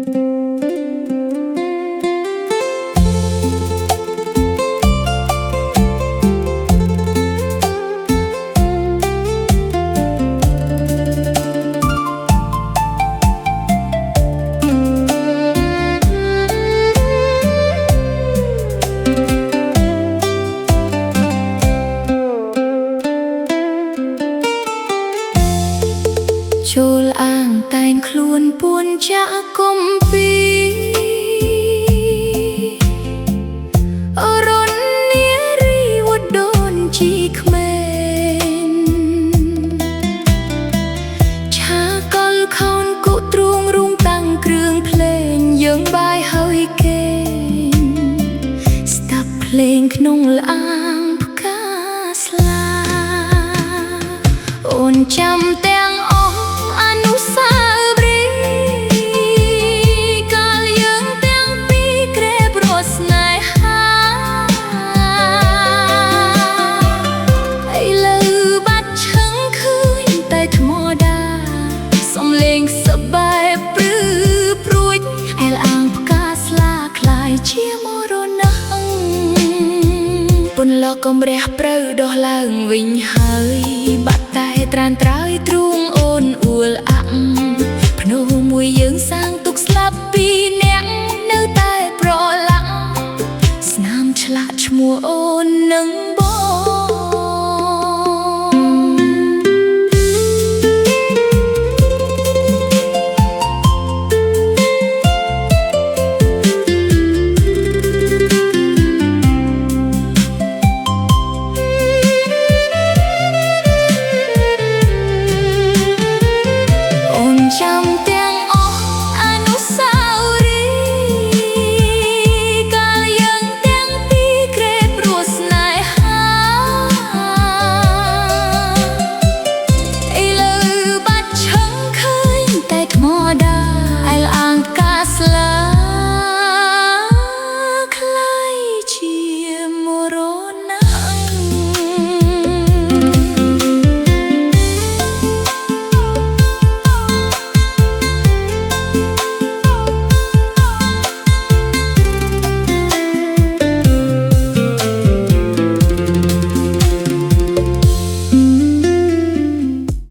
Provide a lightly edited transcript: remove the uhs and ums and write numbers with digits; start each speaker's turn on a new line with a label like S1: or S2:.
S1: ចូលអាងតែងខ្លួនពួនចាក់គុំពីអរុននារីវដូនជីក្មេងឆាកលខោនគុទ្រូងរុងតាំងគ្រឿងភ្លេងយើងបាយហើយគេស្ដាប់ភ្លេងក្នុងឡាងផ្កាស្លាអូនចាំទាំងសបាយព្រឺព្រួយអែលអាងផ្កាស្លាខ្លាយជាមរណៈពន្លកកំរះព្រៅដោះឡើងវិញហើយបាត់តែត្រានត្រើយទ្រូងអូនអួលអាក់ភ្នោមួយយើងសាំង